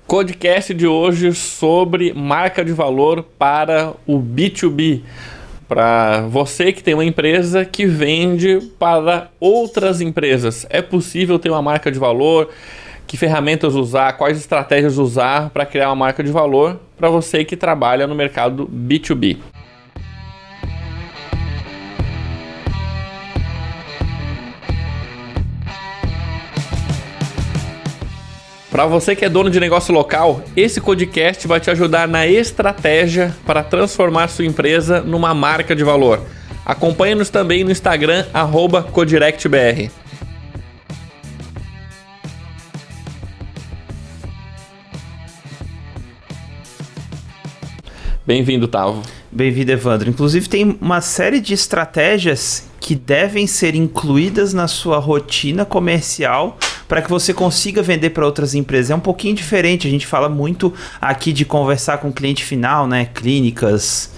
Codecast de hoje sobre marca de valor para o B2B. Para você que tem uma empresa que vende para outras empresas. É possível ter uma marca de valor? Que ferramentas usar? Quais estratégias usar para criar uma marca de valor para você que trabalha no mercado B2B? Para você que é dono de negócio local, esse podcast vai te ajudar na estratégia para transformar sua empresa numa marca de valor. Acompanhe-nos também no Instagram, @codirectbr. Bem-vindo, Tavo. Bem-vindo, Evandro. Inclusive, tem uma série de estratégias que devem ser incluídas na sua rotina comercial para que você consiga vender para outras empresas. É um pouquinho diferente. A gente fala muito aqui de conversar com o cliente final, né? Clínicas,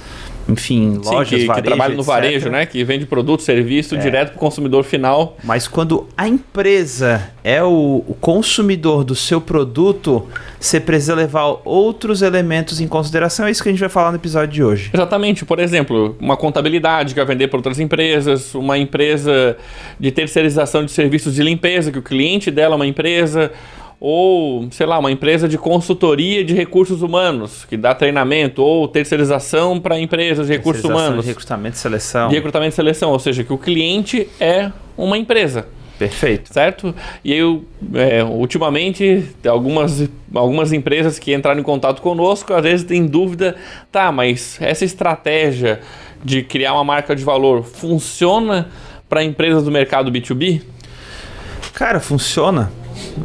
enfim, lojas, que trabalham no varejo, né? Que vende produto, serviço direto para o consumidor final. Mas quando a empresa é o consumidor do seu produto, você precisa levar outros elementos em consideração. É isso que a gente vai falar no episódio de hoje. Exatamente. Por exemplo, uma contabilidade que vai vender para outras empresas, uma empresa de terceirização de serviços de limpeza, que o cliente dela é uma empresa, ou, sei lá, uma empresa de consultoria de recursos humanos, que dá treinamento, ou terceirização para empresas de recursos humanos. De recrutamento e seleção. De recrutamento e seleção, ou seja, que o cliente é uma empresa. Perfeito. Certo? E eu, ultimamente, algumas empresas que entraram em contato conosco, às vezes têm dúvida, mas essa estratégia de criar uma marca de valor funciona para empresas do mercado B2B? Cara, funciona.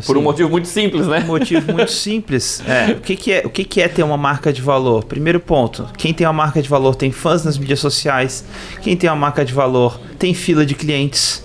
Por um motivo muito simples, né? Um motivo muito simples. O que é ter uma marca de valor? Primeiro ponto, quem tem uma marca de valor tem fãs nas mídias sociais. Quem tem uma marca de valor tem fila de clientes.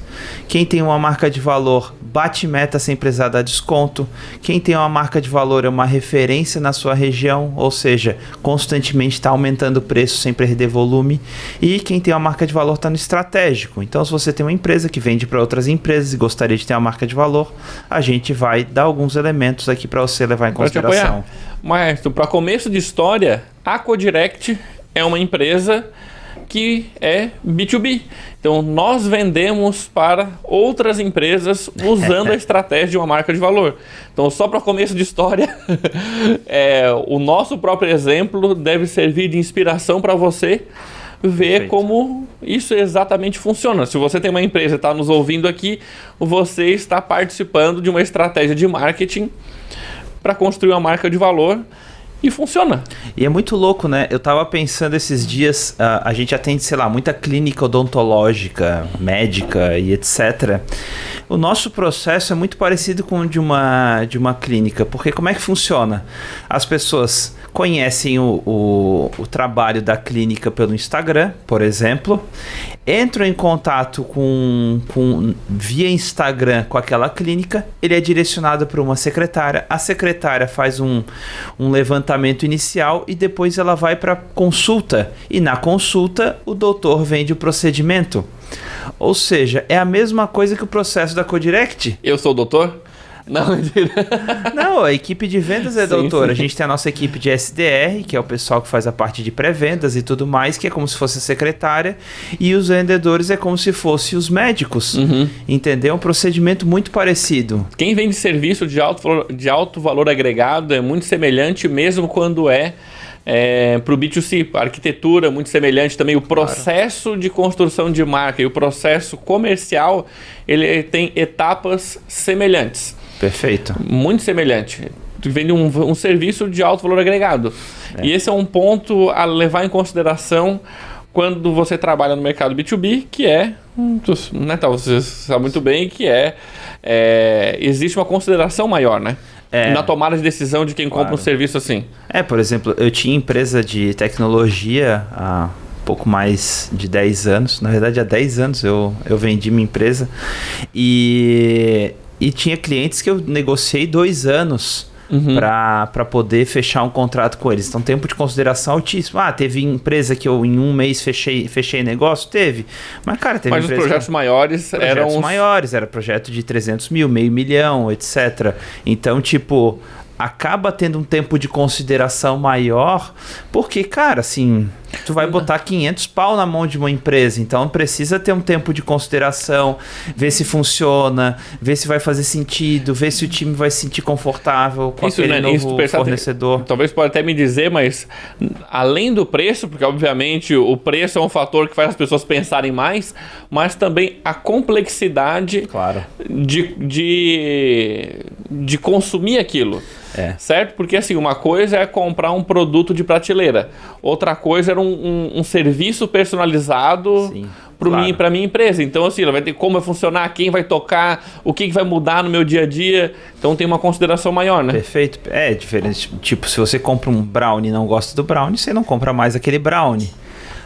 Quem tem uma marca de valor bate meta sem precisar dar desconto. Quem tem uma marca de valor é uma referência na sua região, ou seja, constantemente está aumentando o preço sem perder volume. E quem tem uma marca de valor está no estratégico. Então, se você tem uma empresa que vende para outras empresas e gostaria de ter uma marca de valor, a gente vai dar alguns elementos aqui para você levar em consideração. Mas, para começo de história, a Codirect é uma empresa que é B2B. Então, nós vendemos para outras empresas usando a estratégia de uma marca de valor. Então, só para começo de história, o nosso próprio exemplo deve servir de inspiração para você ver como isso exatamente funciona. Se você tem uma empresa e está nos ouvindo aqui, você está participando de uma estratégia de marketing para construir uma marca de valor. E funciona. E é muito louco, né? Eu tava pensando esses dias, a gente atende, muita clínica odontológica, médica e etc. O nosso processo é muito parecido com o de uma clínica, porque como é que funciona? As pessoas conhecem o trabalho da clínica pelo Instagram, por exemplo, entram em contato via Instagram com aquela clínica, ele é direcionado para uma secretária, a secretária faz um levantamento inicial e depois ela vai para consulta, e na consulta o doutor vende o procedimento. Ou seja, é a mesma coisa que o processo da Codirect. Eu sou o doutor? Não, mentira. Não, a equipe de vendas é doutora. A gente tem a nossa equipe de SDR, que é o pessoal que faz a parte de pré-vendas e tudo mais, que é como se fosse a secretária, e os vendedores é como se fossem os médicos. Entendeu? Um procedimento muito parecido. Quem vende serviço de alto valor agregado é muito semelhante, mesmo quando para o B2C, a arquitetura muito semelhante também, o processo de construção de marca e o processo comercial, ele tem etapas semelhantes. Perfeito. Muito semelhante. Tu vende um serviço de alto valor agregado. E esse é um ponto a levar em consideração quando você trabalha no mercado B2B, que você sabe muito bem que existe uma consideração maior, né? Na tomada de decisão de quem compra um serviço assim. Por exemplo, eu tinha empresa de tecnologia há pouco mais de 10 anos. Na verdade, há 10 anos eu vendi minha empresa. E tinha clientes que eu negociei 2 anos para poder fechar um contrato com eles. Então, tempo de consideração altíssimo. Teve empresa que eu em um mês fechei negócio? Teve. Mas, cara, teve empresa... Mas os projetos maiores eram... maiores, era projeto de 300 mil, meio milhão, etc. Então, tipo... acaba tendo um tempo de consideração maior, porque, cara, assim, tu vai botar 500 pau na mão de uma empresa, então precisa ter um tempo de consideração, ver se funciona, ver se vai fazer sentido, ver se o time vai se sentir confortável com aquele novo fornecedor. Talvez pode até me dizer, mas além do preço, porque obviamente o preço é um fator que faz as pessoas pensarem mais, mas também a complexidade claro. de consumir aquilo. Certo? Porque assim, uma coisa é comprar um produto de prateleira, outra coisa era um serviço personalizado para minha empresa. Então assim, ela vai ter como vai funcionar, quem vai tocar, o que vai mudar no meu dia a dia. Então tem uma consideração maior, né? Perfeito. É diferente. Tipo, se você compra um brownie e não gosta do brownie, você não compra mais aquele brownie.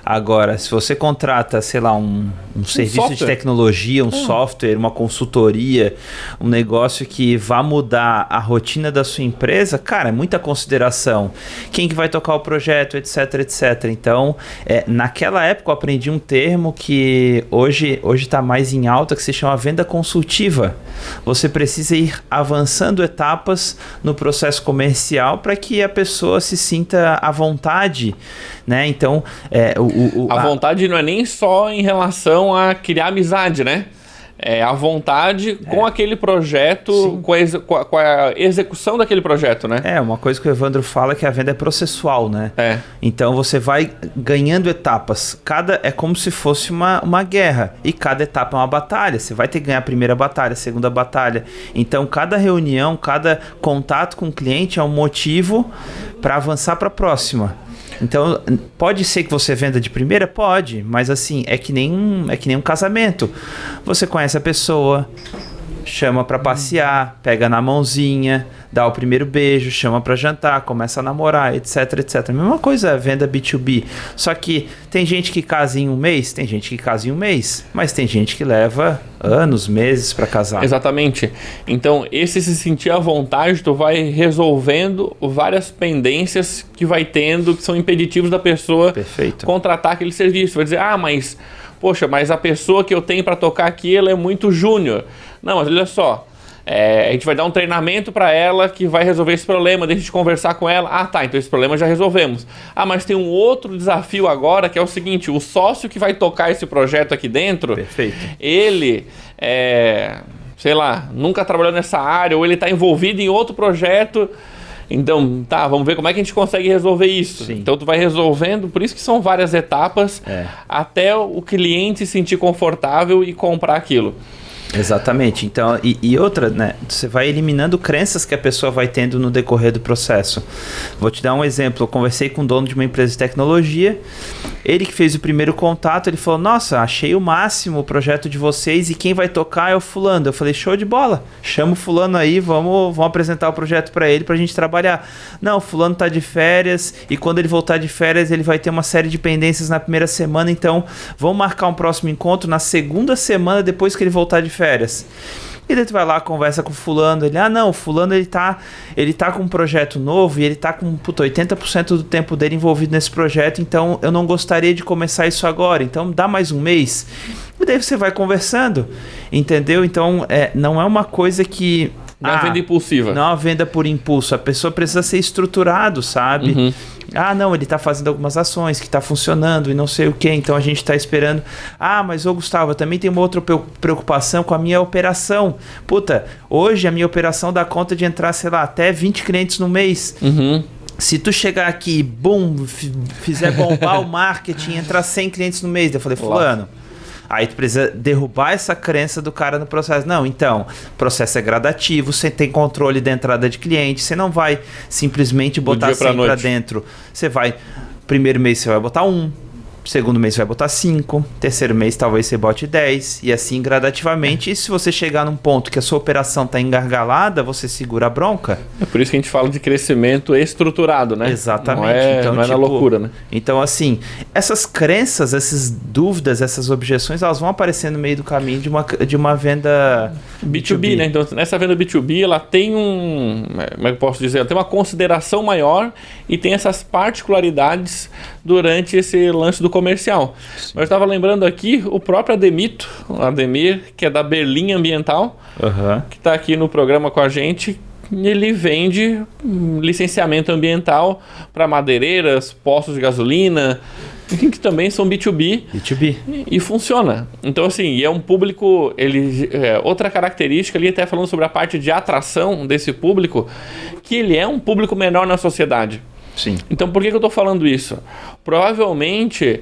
Agora, se você contrata, sei lá, um serviço de tecnologia, um software, uma consultoria, um negócio que vá mudar a rotina da sua empresa, cara, é muita consideração. Quem que vai tocar o projeto, etc, etc. Então, naquela época eu aprendi um termo que hoje está mais em alta, que se chama venda consultiva. Você precisa ir avançando etapas no processo comercial para que a pessoa se sinta à vontade, né? Então, a vontade não é nem só em relação a criar amizade, né? É a vontade com aquele projeto, com a execução daquele projeto, né? Uma coisa que o Evandro fala é que a venda é processual, né? Então você vai ganhando etapas. É como se fosse uma guerra. E cada etapa é uma batalha. Você vai ter que ganhar a primeira batalha, a segunda batalha. Então cada reunião, cada contato com o cliente é um motivo para avançar para a próxima. Então, pode ser que você venda de primeira? Pode, mas assim, é que nem um casamento. Você conhece a pessoa, chama pra passear, pega na mãozinha, dá o primeiro beijo, chama pra jantar, começa a namorar, etc, etc. A mesma coisa é venda B2B. Só que tem gente que casa em um mês, tem gente que casa em um mês, mas tem gente que leva anos, meses pra casar. Exatamente. Então, esse se sentir à vontade, tu vai resolvendo várias pendências que vai tendo, que são impeditivos da pessoa contratar aquele serviço. Vai dizer, mas a pessoa que eu tenho para tocar aqui, ela é muito júnior. Não, mas olha só, a gente vai dar um treinamento para ela que vai resolver esse problema, deixa a gente conversar com ela. Então esse problema já resolvemos. Mas tem um outro desafio agora, que é o seguinte, o sócio que vai tocar esse projeto aqui dentro, ele sei lá, nunca trabalhou nessa área, ou ele está envolvido em outro projeto. Então, vamos ver como é que a gente consegue resolver isso. Então, tu vai resolvendo, por isso que são várias etapas, até o cliente se sentir confortável e comprar aquilo. Exatamente. Então, e outra, né? Você vai eliminando crenças que a pessoa vai tendo no decorrer do processo. Vou te dar um exemplo. Eu conversei com o dono de uma empresa de tecnologia. Ele que fez o primeiro contato, ele falou, nossa, achei o máximo o projeto de vocês e quem vai tocar é o fulano. Eu falei, show de bola. Chama o fulano aí, vamos apresentar o projeto para ele pra gente trabalhar. Não, o fulano tá de férias e quando ele voltar de férias ele vai ter uma série de pendências na primeira semana, então vamos marcar um próximo encontro na segunda semana depois que ele voltar de férias. E daí tu vai lá, conversa com o fulano, ele, não, o fulano ele tá com um projeto novo e ele tá com 80% do tempo dele envolvido nesse projeto, então eu não gostaria de começar isso agora, então dá mais um mês. E daí você vai conversando, entendeu? Então não é uma coisa que... Não é venda impulsiva. Não é uma venda por impulso. A pessoa precisa ser estruturado, sabe? Não, ele tá fazendo algumas ações que tá funcionando e não sei o que, então a gente tá esperando. Mas Gustavo, eu também tenho uma outra preocupação com a minha operação. Hoje a minha operação dá conta de entrar, sei lá, até 20 clientes no mês. Se tu chegar aqui, fizer bombar o marketing, entrar 100 clientes no mês, eu falei, fulano... Aí tu precisa derrubar essa crença do cara no processo. Não, então, o processo é gradativo, você tem controle da entrada de cliente, você não vai simplesmente botar 100 pra dentro. Você vai, primeiro mês você vai botar 1, segundo mês você vai botar 5, terceiro mês talvez você bote 10, e assim gradativamente. E se você chegar num ponto que a sua operação está engargalada, você segura a bronca. É por isso que a gente fala de crescimento estruturado, né? Exatamente. Não é na loucura, né? Então, assim, essas crenças, essas dúvidas, essas objeções, elas vão aparecer no meio do caminho de uma venda B2B, né? Então, nessa venda B2B, ela tem como é que eu posso dizer? Ela tem uma consideração maior e tem essas particularidades durante esse lance do comercial. Mas eu estava lembrando aqui o próprio Ademir, que é da Berlim Ambiental, que está aqui no programa com a gente. ele vende licenciamento ambiental para madeireiras, postos de gasolina, que também são B2B. B2B. E funciona. Então, assim, é um público... outra característica ali, até falando sobre a parte de atração desse público, que ele é um público menor na sociedade. Sim. Então, por que eu estou falando isso? Provavelmente,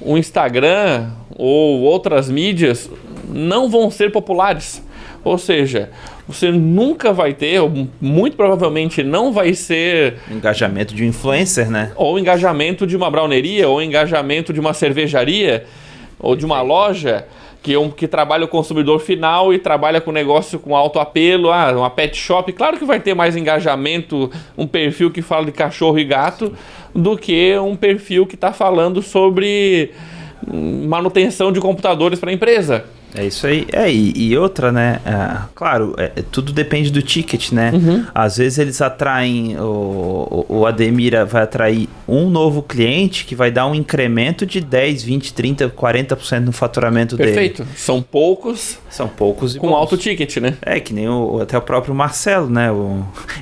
o Instagram ou outras mídias não vão ser populares. Ou seja, você nunca vai ter, ou muito provavelmente não vai ser... Engajamento de um influencer, né? Ou engajamento de uma browneria, ou engajamento de uma cervejaria, ou de uma loja que trabalha o consumidor final e trabalha com negócio com alto apelo, uma pet shop. Claro que vai ter mais engajamento, um perfil que fala de cachorro e gato, do que um perfil que está falando sobre manutenção de computadores para a empresa. É isso aí. E outra, né? Claro, tudo depende do ticket, né? Uhum. Às vezes eles atraem, o Ademir vai atrair um novo cliente que vai dar um incremento de 10, 20, 30, 40% no faturamento dele. Perfeito. São poucos e com bons. alto ticket, né? Que nem até o próprio Marcelo, né?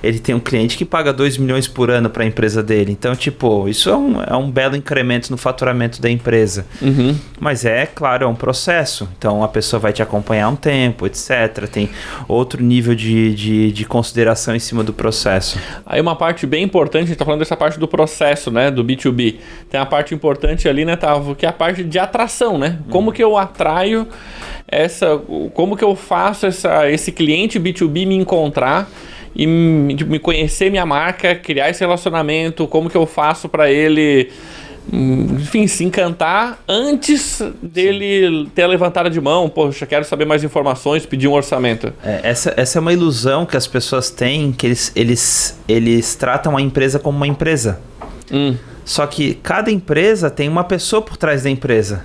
Ele tem um cliente que paga 2 milhões por ano para a empresa dele. Então, tipo, isso é um belo incremento no faturamento da empresa. Uhum. Mas claro, é um processo. Então, a pessoa vai te acompanhar um tempo, etc. Tem outro nível de consideração em cima do processo. Aí uma parte bem importante, a gente está falando dessa parte do processo, né? Do B2B. Tem a parte importante ali, né, Tavo? Que é a parte de atração, né? Como que eu atraio como que eu faço esse cliente B2B me encontrar e me conhecer minha marca, criar esse relacionamento, como que eu faço para ele, enfim, se encantar antes dele ter a levantada de mão. Poxa, quero saber mais informações, pedir um orçamento. Essa é uma ilusão que as pessoas têm, que eles tratam a empresa como uma empresa. Só que cada empresa tem uma pessoa por trás da empresa.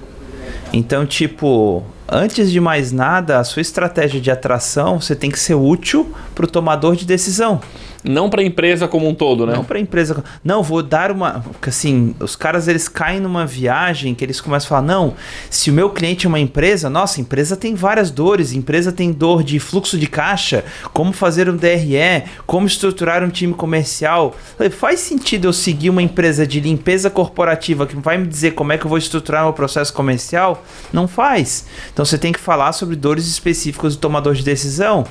Então, tipo, antes de mais nada, a sua estratégia de atração, você tem que ser útil para o tomador de decisão. Não para a empresa como um todo, né? Não para a empresa. Não, vou dar uma... Porque assim, os caras, eles caem numa viagem que eles começam a falar, não, se o meu cliente é uma empresa, nossa, a empresa tem várias dores. A empresa tem dor de fluxo de caixa, como fazer um DRE, como estruturar um time comercial. Faz sentido eu seguir uma empresa de limpeza corporativa que vai me dizer como é que eu vou estruturar meu processo comercial? Não faz. Então você tem que falar sobre dores específicas do tomador de decisão.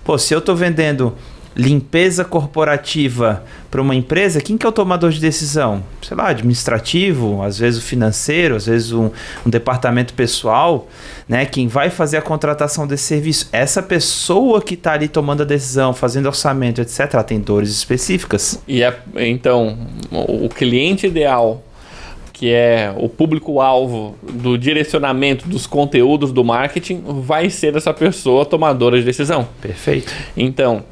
Pô, se eu estou vendendo limpeza corporativa para uma empresa, quem que é o tomador de decisão? Sei lá, administrativo, às vezes o financeiro, às vezes um departamento pessoal, né? Quem vai fazer a contratação desse serviço. Essa pessoa que está ali tomando a decisão, fazendo orçamento, etc., ela tem dores específicas. Então, o cliente ideal, que é o público-alvo do direcionamento dos conteúdos do marketing, vai ser essa pessoa tomadora de decisão. Perfeito. Então,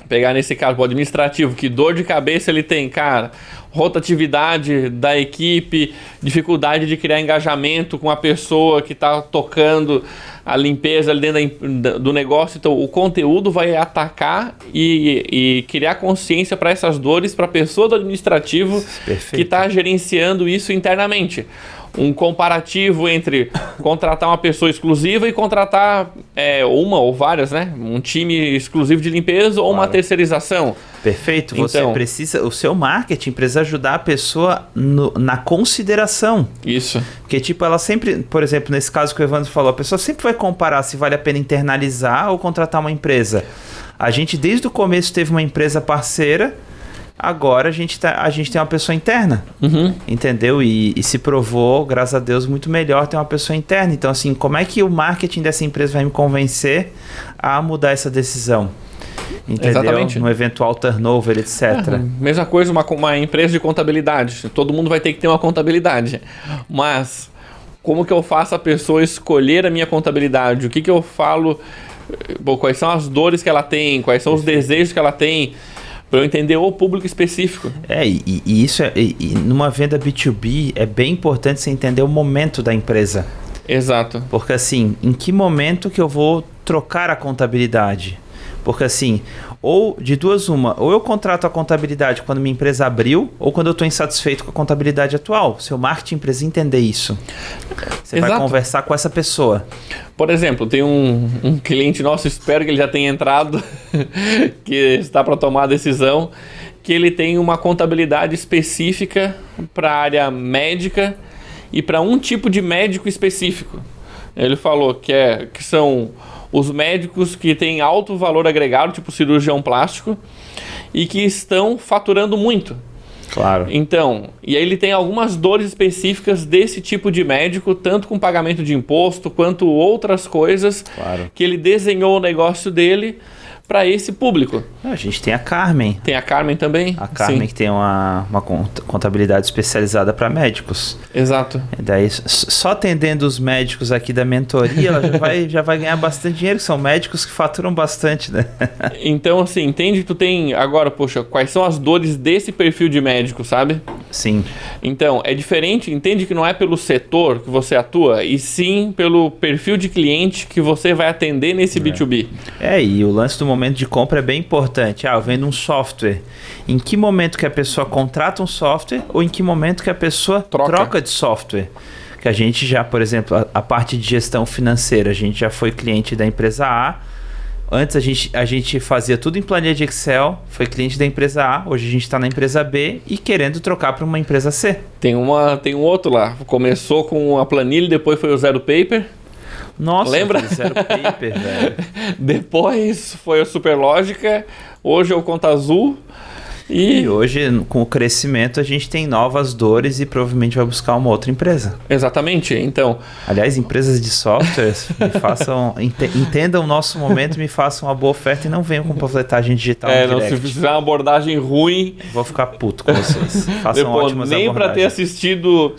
pegar nesse caso o administrativo, que dor de cabeça ele tem, cara, rotatividade da equipe, dificuldade de criar engajamento com a pessoa que está tocando a limpeza ali dentro do negócio. Então, o conteúdo vai atacar e criar consciência para essas dores para a pessoa do administrativo. Perfeito. Que está gerenciando isso internamente. Um comparativo entre contratar uma pessoa exclusiva e contratar uma ou várias, né? Um time exclusivo de limpeza ou uma terceirização. Perfeito. Você precisa, o seu marketing precisa ajudar a pessoa na consideração. Isso. Porque, tipo, ela sempre, por exemplo, nesse caso que o Evandro falou, a pessoa sempre vai comparar se vale a pena internalizar ou contratar uma empresa. A gente, desde o começo, teve uma empresa parceira. Agora a gente tem uma pessoa interna, entendeu? E se provou, graças a Deus, muito melhor ter uma pessoa interna. Então, assim, como é que o marketing dessa empresa vai me convencer a mudar essa decisão? Entendeu? Exatamente. No eventual turnover, etc. Mesma coisa uma empresa de contabilidade. Todo mundo vai ter que ter uma contabilidade. Mas como que eu faço a pessoa escolher a minha contabilidade? O que eu falo? Quais são as dores que ela tem? Quais são os desejos que ela tem? Para eu entender o público específico. E isso numa venda B2B é bem importante você entender o momento da empresa. Exato. Porque assim, em que momento que eu vou trocar a contabilidade? Porque assim, ou de duas uma, ou eu contrato a contabilidade quando minha empresa abriu, ou quando eu estou insatisfeito com a contabilidade atual. Seu marketing precisa entender isso. Você vai conversar com essa pessoa. Por exemplo, tem um cliente nosso, espero que ele já tenha entrado, que está para tomar a decisão, que ele tem uma contabilidade específica para a área médica e para um tipo de médico específico. Ele falou que são os médicos que têm alto valor agregado, tipo cirurgião plástico, e que estão faturando muito. Claro. Então, e aí ele tem algumas dores específicas desse tipo de médico, tanto com pagamento de imposto, quanto outras coisas, que ele desenhou o negócio dele para esse público. A gente tem a Carmen. Tem a Carmen também. A Carmen, sim, que tem uma contabilidade especializada para médicos. Exato. E daí, só atendendo os médicos aqui da mentoria, ela já vai ganhar bastante dinheiro, que são médicos que faturam bastante, né? Então, assim, entende que tu tem agora, poxa, quais são as dores desse perfil de médico, sabe? Sim. Então, é diferente, entende que não é pelo setor que você atua, e sim pelo perfil de cliente que você vai atender nesse B2B. E o lance do momento de compra é bem importante. Eu vendo um software. Em que momento que a pessoa contrata um software ou em que momento que a pessoa troca de software? Que a gente já, por exemplo, a parte de gestão financeira, a gente já foi cliente da empresa A. Antes a gente fazia tudo em planilha de Excel, foi cliente da empresa A, hoje a gente está na empresa B e querendo trocar para uma empresa C. Tem um outro lá, começou com a planilha, depois foi o Zero Paper. Nossa, lembra? Zero Paper, velho. Depois foi a Superlógica, hoje é o Conta Azul. E hoje, com o crescimento, a gente tem novas dores e provavelmente vai buscar uma outra empresa. Exatamente, então... Aliás, empresas de softwares, entendam o nosso momento, me façam uma boa oferta e não venham com panfletagem digital no direct. Se fizer uma abordagem ruim... Vou ficar puto com vocês. Façam ótimas nem abordagens. para ter assistido...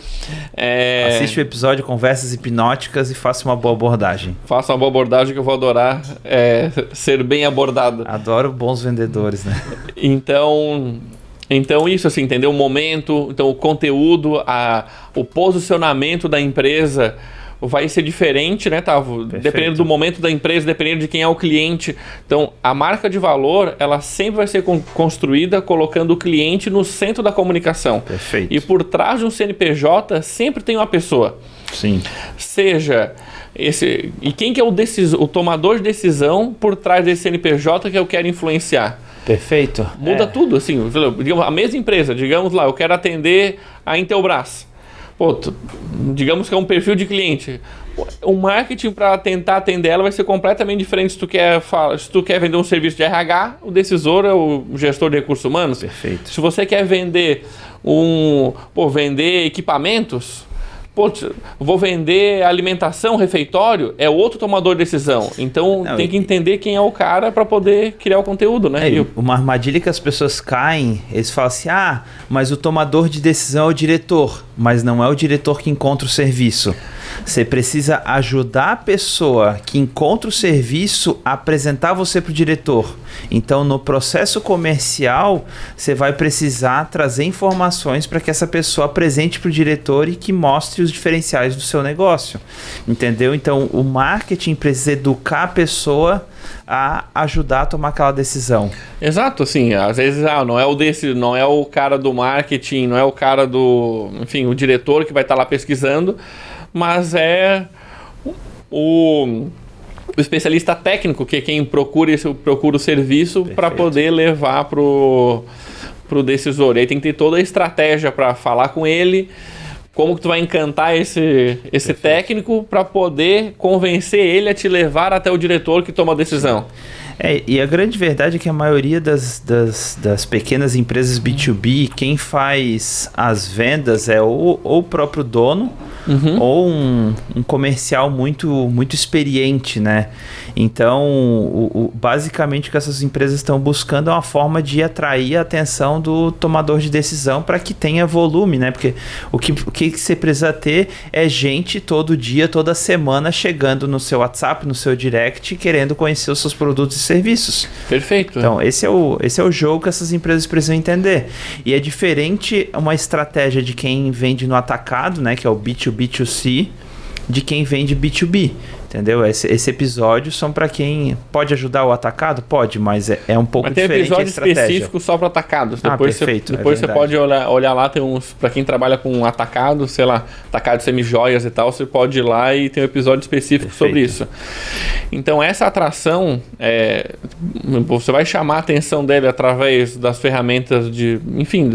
Assiste o episódio Conversas Hipnóticas e faça uma boa abordagem. Faça uma boa abordagem que eu vou adorar ser bem abordado. Adoro bons vendedores, né? Então isso, assim, entendeu? O momento, então o conteúdo, o posicionamento da empresa vai ser diferente, né, Tavo? Dependendo do momento da empresa, dependendo de quem é o cliente. Então, a marca de valor, ela sempre vai ser construída colocando o cliente no centro da comunicação. Perfeito. E por trás de um CNPJ, sempre tem uma pessoa. Sim. Seja esse... E quem que é o tomador de decisão por trás desse CNPJ que eu quero influenciar? Perfeito. Muda tudo, assim, digamos, a mesma empresa, digamos lá, eu quero atender a Intelbras. Digamos que é um perfil de cliente. O marketing para tentar atender ela vai ser completamente diferente se tu quer vender um serviço de RH, o decisor é o gestor de recursos humanos. Perfeito. Se você quer vender vender equipamentos, vou vender alimentação, refeitório, é outro tomador de decisão. Então tem que entender quem é o cara para poder criar o conteúdo, né? Uma armadilha que as pessoas caem, eles falam assim, mas o tomador de decisão é o diretor, mas não é o diretor que encontra o serviço. Você precisa ajudar a pessoa que encontra o serviço a apresentar você para o diretor. Então, no processo comercial, você vai precisar trazer informações para que essa pessoa apresente para o diretor e que mostre os diferenciais do seu negócio. Entendeu? Então, o marketing precisa educar a pessoa a ajudar a tomar aquela decisão. Exato, assim, às vezes não é o cara do marketing, não é o cara o diretor que vai estar lá pesquisando, mas é o especialista técnico, que é quem procura o serviço para poder levar pro decisor. E aí tem que ter toda a estratégia para falar com ele, como que tu vai encantar esse técnico para poder convencer ele a te levar até o diretor que toma a decisão. E a grande verdade é que a maioria das pequenas empresas B2B, quem faz as vendas é ou o próprio dono, ou um comercial muito experiente, né? Então, basicamente o que essas empresas estão buscando é uma forma de atrair a atenção do tomador de decisão para que tenha volume, né? Porque o que você precisa ter é gente todo dia, toda semana chegando no seu WhatsApp, no seu direct, querendo conhecer os seus produtos e serviços. Perfeito. Então, esse é o jogo que essas empresas precisam entender. E é diferente uma estratégia de quem vende no atacado, né? Que é o B2B2C, de quem vende B2B. Entendeu? Esse episódio são para quem pode ajudar o atacado? Pode, mas é um pouco diferente a estratégia. Tem episódio específico só para atacados. Depois perfeito. Depois você pode olhar lá, tem uns... Para quem trabalha com atacado, sei lá, atacado semi-joias e tal, você pode ir lá e tem um episódio específico sobre isso. Então, essa atração, você vai chamar a atenção dele através das ferramentas de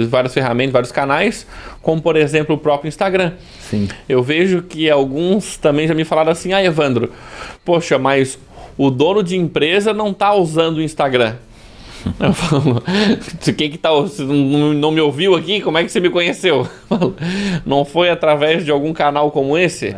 várias ferramentas, vários canais, como, por exemplo, o próprio Instagram. Sim. Eu vejo que alguns também já me falaram assim, Evandro, poxa, mas o dono de empresa não está usando o Instagram. Eu falo, quem que tá, não me ouviu aqui? Como é que você me conheceu? Não foi através de algum canal como esse?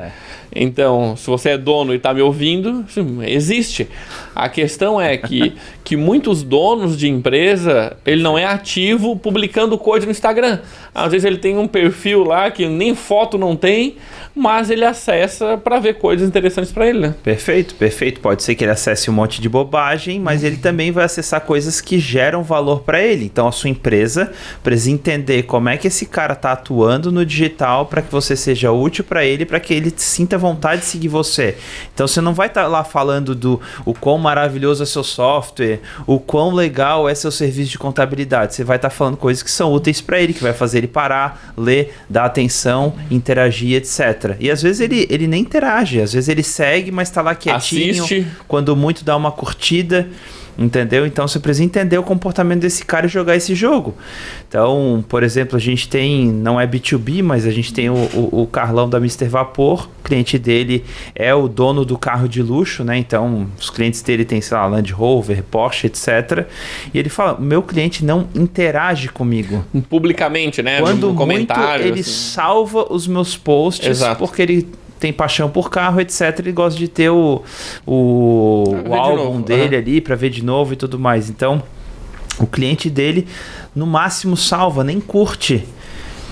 Então, se você é dono e está me ouvindo, existe. A questão é que muitos donos de empresa, ele não é ativo publicando coisa no Instagram. Às vezes ele tem um perfil lá que nem foto não tem, mas ele acessa para ver coisas interessantes para ele, né? Perfeito. Pode ser que ele acesse um monte de bobagem, mas ele também vai acessar coisas que geram valor para ele. Então, a sua empresa precisa entender como é que esse cara está atuando no digital para que você seja útil para ele, para que ele sinta vontade de seguir você. Então, você não vai estar lá falando do o quão maravilhoso é seu software, o quão legal é seu serviço de contabilidade. Você vai estar falando coisas que são úteis para ele, que vai fazer ele parar, ler, dar atenção, interagir, etc. E às vezes ele nem interage, às vezes ele segue, mas está lá quietinho, assiste. Quando muito dá uma curtida, entendeu? Então você precisa entender o comportamento desse cara e jogar esse jogo. Então, por exemplo, a gente tem, não é B2B, mas a gente tem o Carlão da Mister Vapor, o cliente dele é o dono do carro de luxo, né? Então, os clientes dele tem, sei lá, Land Rover, Porsche, etc. E ele fala, meu cliente não interage comigo. Publicamente, né? Quando no comentário, muito, ele salva os meus posts. Exato. Porque ele tem paixão por carro, etc. Ele gosta de ter o álbum dele ali para ver de novo e tudo mais. Então, o cliente dele, no máximo, salva, nem curte.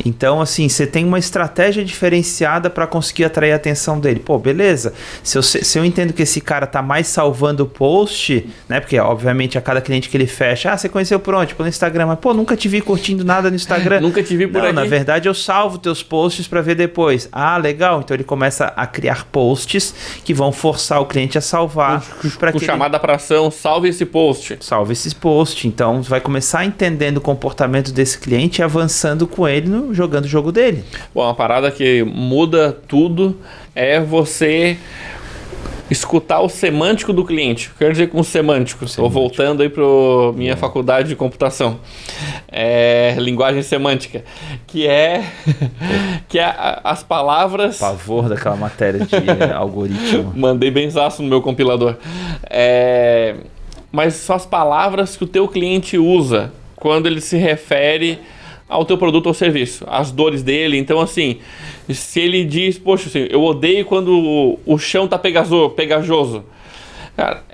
Então, assim, você tem uma estratégia diferenciada para conseguir atrair a atenção dele. Pô, beleza. Se eu entendo que esse cara tá mais salvando o post, né? Porque, obviamente, a cada cliente que ele fecha, você conheceu por onde? Pelo Instagram. Mas, pô, nunca te vi curtindo nada no Instagram. Nunca te vi por aqui. Na verdade, eu salvo teus posts para ver depois. Ah, legal. Então, ele começa a criar posts que vão forçar o cliente a salvar. Com chamada para ação, salve esse post. Salve esse post. Então, você vai começar entendendo o comportamento desse cliente e avançando com ele jogando o jogo dele. Bom, uma parada que muda tudo é você escutar o semântico do cliente. Quero dizer com o semântico. Estou voltando aí para minha faculdade de computação. Linguagem semântica. Que é as palavras... Pavor daquela matéria de algoritmo. Mandei benzaço no meu compilador. Mas são as palavras que o teu cliente usa quando ele se refere ao teu produto ou serviço, as dores dele. Então, assim, se ele diz, poxa, assim, eu odeio quando o chão tá pegajoso. Cara,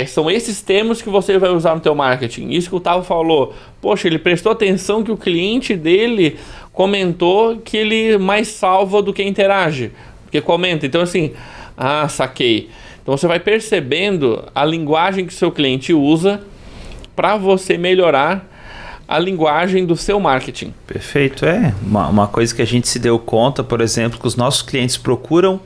são esses termos que você vai usar no teu marketing. Isso que o Tavo falou, poxa, ele prestou atenção que o cliente dele comentou que ele mais salva do que interage, porque comenta. Então, assim, saquei. Então, você vai percebendo a linguagem que o seu cliente usa para você melhorar a linguagem do seu marketing. Perfeito, uma coisa que a gente se deu conta, por exemplo, que os nossos clientes procuram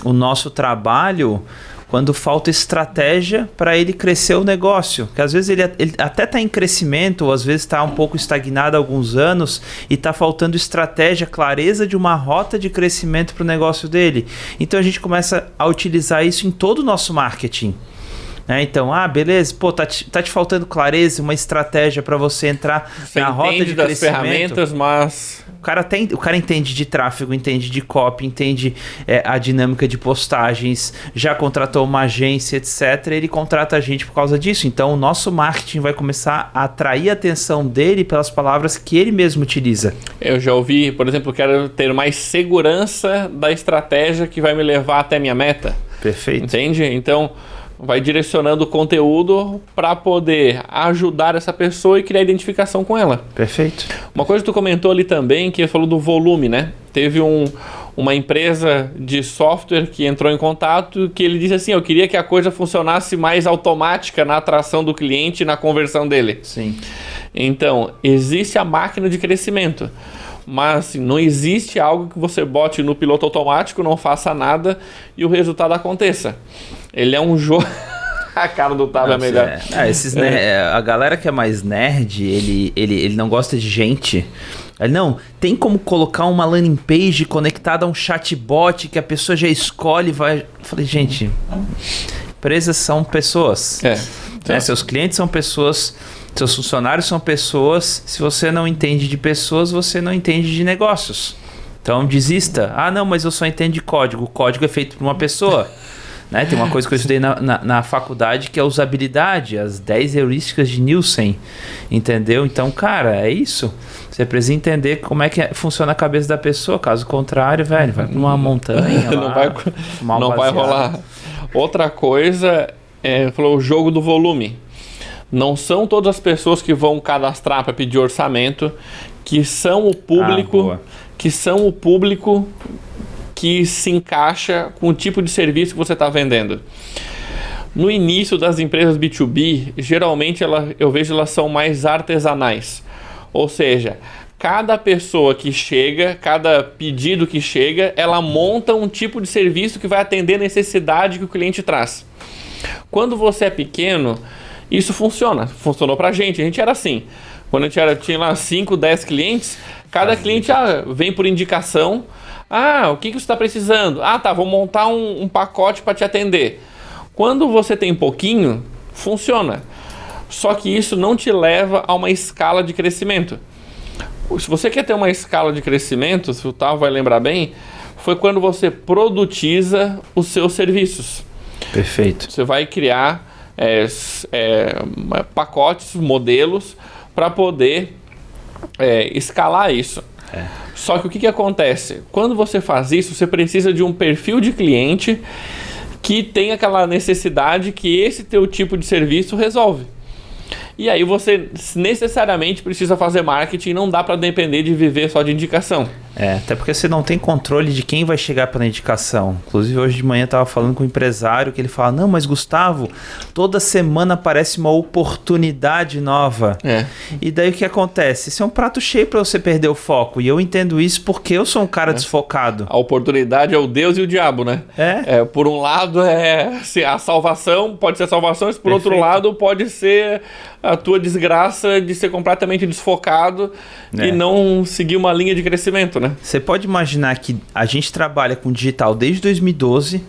o nosso trabalho quando falta estratégia para ele crescer o negócio, que às vezes ele até está em crescimento, ou às vezes está um pouco estagnado há alguns anos e está faltando estratégia, clareza de uma rota de crescimento para o negócio dele. Então a gente começa a utilizar isso em todo o nosso marketing. Então, beleza, pô, tá te faltando clareza, uma estratégia para você entrar na rota de das ferramentas, mas o cara entende de tráfego, entende de copy, entende a dinâmica de postagens, já contratou uma agência, etc. Ele contrata a gente por causa disso. Então, o nosso marketing vai começar a atrair a atenção dele pelas palavras que ele mesmo utiliza. Eu já ouvi, por exemplo, quero ter mais segurança da estratégia que vai me levar até minha meta. Perfeito. Entende? Então, vai direcionando o conteúdo para poder ajudar essa pessoa e criar identificação com ela. Perfeito. Uma coisa que tu comentou ali também, que falou do volume, né? Teve uma empresa de software que entrou em contato, que ele disse assim, eu queria que a coisa funcionasse mais automática na atração do cliente e na conversão dele. Sim. Então, existe a máquina de crescimento. Mas assim, não existe algo que você bote no piloto automático, não faça nada e o resultado aconteça. Ele é um jogo... A cara do Otávio é melhor. A galera que é mais nerd, ele não gosta de gente. Ele, não, tem como colocar uma landing page conectada a um chatbot que a pessoa já escolhe e vai... Eu falei, gente, empresas são pessoas. Seus clientes são pessoas, seus funcionários são pessoas. Se você não entende de pessoas, você não entende de negócios. Então desista. Ah, não, mas eu só entendo de código. O código é feito por uma pessoa. Né? Tem uma coisa que eu estudei na faculdade que é a usabilidade, as 10 heurísticas de Nielsen, entendeu? Então, cara, é isso. Você precisa entender como é que funciona a cabeça da pessoa. Caso contrário, velho, vai pra uma montanha não vai rolar. Outra coisa, falou o jogo do volume. Não são todas as pessoas que vão cadastrar para pedir orçamento que são o público que se encaixa com o tipo de serviço que você está vendendo. No início das empresas B2B, geralmente eu vejo elas são mais artesanais. Ou seja, cada pessoa que chega, cada pedido que chega, ela monta um tipo de serviço que vai atender a necessidade que o cliente traz. Quando você é pequeno, isso funciona. Funcionou pra gente. A gente era assim. Quando a gente tinha lá 5, 10 clientes, cada cliente vem por indicação. O que você está precisando? Vou montar um pacote para te atender. Quando você tem pouquinho, funciona. Só que isso não te leva a uma escala de crescimento. Se você quer ter uma escala de crescimento, se o Otávio vai lembrar bem, foi quando você produtiza os seus serviços. Perfeito. Você vai criar pacotes, modelos, para poder escalar isso. Só que o que acontece? Quando você faz isso, você precisa de um perfil de cliente que tem aquela necessidade que esse teu tipo de serviço resolve. E aí você necessariamente precisa fazer marketing, não dá para depender de viver só de indicação. Até porque você não tem controle de quem vai chegar pela indicação. Inclusive hoje de manhã eu estava falando com um empresário que ele fala, não, mas Gustavo, toda semana aparece uma oportunidade nova. E daí o que acontece? Isso é um prato cheio para você perder o foco. E eu entendo isso porque eu sou um cara desfocado. A oportunidade é o Deus e o diabo, né? Por um lado a salvação, pode ser a salvação, mas por outro lado pode ser a tua desgraça de ser completamente desfocado e não seguir uma linha de crescimento, né? Você pode imaginar que a gente trabalha com digital desde 2012.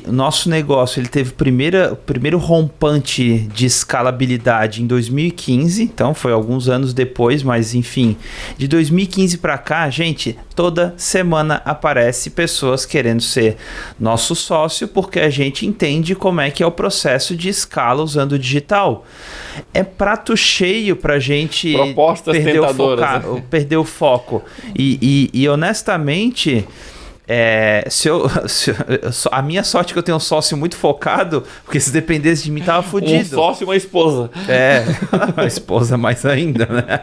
O nosso negócio ele teve o primeiro rompante de escalabilidade em 2015, então foi alguns anos depois, mas enfim, de 2015 para cá, gente, toda semana aparece pessoas querendo ser nosso sócio porque a gente entende como é que é o processo de escala usando o digital. É prato cheio pra gente perder o foco. E honestamente... a minha sorte é que eu tenho um sócio muito focado, porque se dependesse de mim tava fudido. Um sócio e uma esposa. Uma esposa mais ainda, né?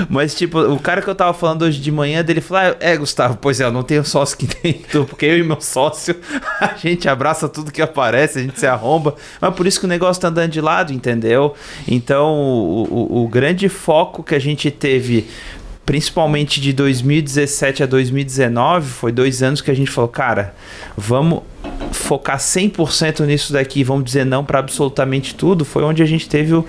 Mas tipo, o cara que eu tava falando hoje de manhã dele falou, Gustavo, pois eu não tenho sócio que nem tu, porque eu e meu sócio, a gente abraça tudo que aparece, a gente se arromba, mas por isso que o negócio tá andando de lado, entendeu? Então, o grande foco que a gente teve, principalmente de 2017 a 2019, foi 2 anos que a gente falou, cara, vamos focar 100% nisso daqui, vamos dizer não para absolutamente tudo. Foi onde a gente teve o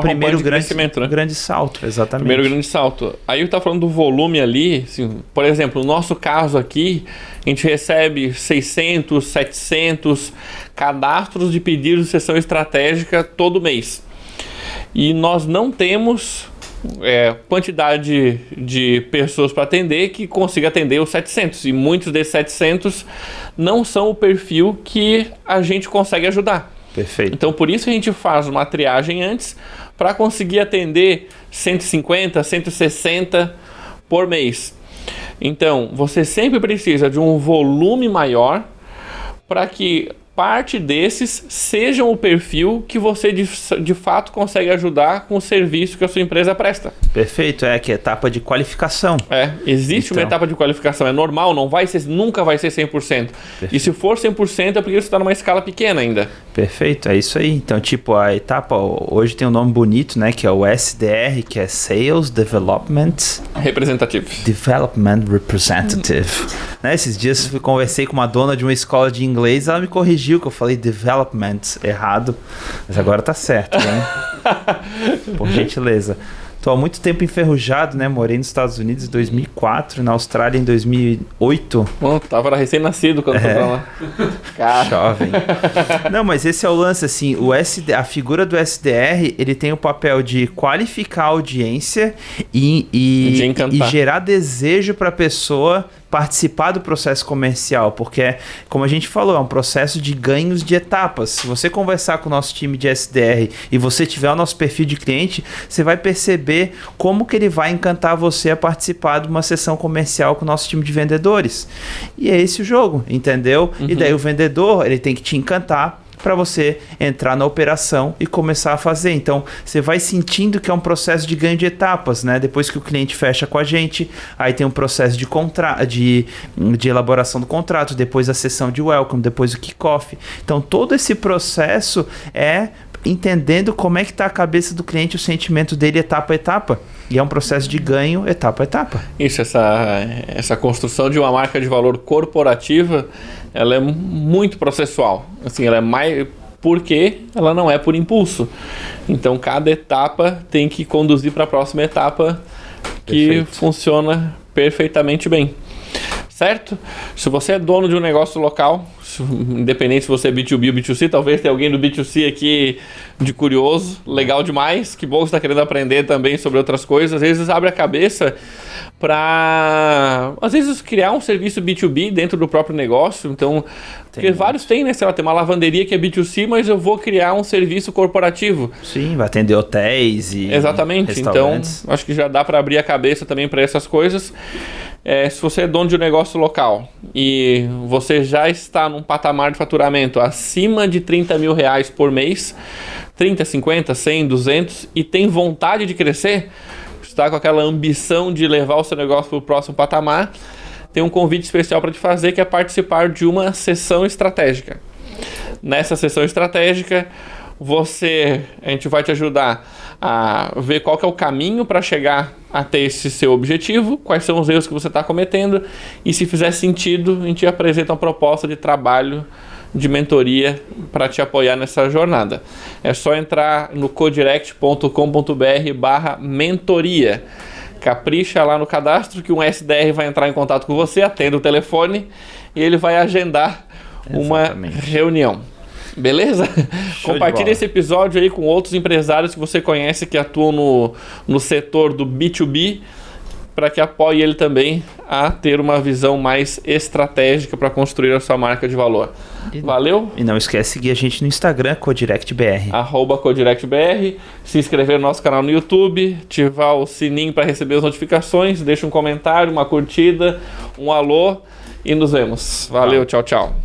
primeiro grande salto. Exatamente. Primeiro grande salto. Aí eu estava falando do volume ali, assim, por exemplo, no nosso caso aqui, a gente recebe 600, 700 cadastros de pedidos de sessão estratégica todo mês. E nós não temos quantidade de pessoas para atender que consiga atender os 700. E muitos desses 700 não são o perfil que a gente consegue ajudar. Perfeito. Então, por isso a gente faz uma triagem antes para conseguir atender 150, 160 por mês. Então, você sempre precisa de um volume maior para que parte desses sejam o perfil que você de fato consegue ajudar com o serviço que a sua empresa presta. Perfeito, que é a etapa de qualificação. Existe uma etapa de qualificação, é normal, nunca vai ser 100%. Perfeito. E se for 100% é porque você está numa escala pequena ainda. Perfeito, é isso aí. Então, tipo, a etapa, hoje tem um nome bonito, né, que é o SDR, que é Sales Development Representative. Né, esses dias eu conversei com uma dona de uma escola de inglês, ela me corrigiu que eu falei development errado, mas agora tá certo, né? Por gentileza. Tô há muito tempo enferrujado, né? Morei nos Estados Unidos em 2004, na Austrália em 2008. Tava recém-nascido quando foi pra lá. Cara. Jovem. Não, mas esse é o lance, assim, a figura do SDR, ele tem o papel de qualificar a audiência e gerar desejo para a pessoa participar do processo comercial, porque, como a gente falou, é um processo de ganhos de etapas. Se você conversar com o nosso time de SDR e você tiver o nosso perfil de cliente, você vai perceber como que ele vai encantar você a participar de uma sessão comercial com o nosso time de vendedores. E é esse o jogo, entendeu? E daí o vendedor, ele tem que te encantar para você entrar na operação e começar a fazer. Então, você vai sentindo que é um processo de ganho de etapas, né? Depois que o cliente fecha com a gente, aí tem um processo de elaboração do contrato, depois a sessão de welcome, depois o kickoff. Então, todo esse processo é entendendo como é que está a cabeça do cliente, o sentimento dele etapa a etapa. E é um processo de ganho etapa a etapa. Isso, essa construção de uma marca de valor corporativa, ela é muito processual. Assim, ela é mais... porque ela não é por impulso. Então, cada etapa tem que conduzir para a próxima etapa que funciona perfeitamente bem. Certo? Se você é dono de um negócio local, independente se você é B2B ou B2C, talvez tenha alguém do B2C aqui de curioso, legal demais, que bom que você está querendo aprender também sobre outras coisas. Às vezes abre a cabeça para, às vezes, criar um serviço B2B dentro do próprio negócio. Então, porque vários têm, né? Sei lá, tem uma lavanderia que é B2C, mas eu vou criar um serviço corporativo. Sim, vai atender hotéis e exatamente. Então, acho que já dá para abrir a cabeça também para essas coisas. Se você é dono de um negócio local e você já está num patamar de faturamento acima de 30 mil reais por mês, 30, 50, 100, 200, e tem vontade de crescer, está com aquela ambição de levar o seu negócio para o próximo patamar, tem um convite especial para te fazer, que é participar de uma sessão estratégica. Nessa sessão estratégica, a gente vai te ajudar a ver qual que é o caminho para chegar até esse seu objetivo, quais são os erros que você está cometendo, e se fizer sentido, a gente apresenta uma proposta de trabalho, de mentoria para te apoiar nessa jornada. É só entrar no codirect.com.br/mentoria. Capricha lá no cadastro que um SDR vai entrar em contato com você, atenda o telefone e ele vai agendar uma reunião. Beleza? Compartilhe esse episódio aí com outros empresários que você conhece que atuam no setor do B2B, para que apoie ele também a ter uma visão mais estratégica para construir a sua marca de valor. Valeu? E não esquece de seguir a gente no Instagram, CoDirectBR. @CoDirectBR. Se inscrever no nosso canal no YouTube, ativar o sininho para receber as notificações, deixa um comentário, uma curtida, um alô e nos vemos. Valeu, tchau, tchau.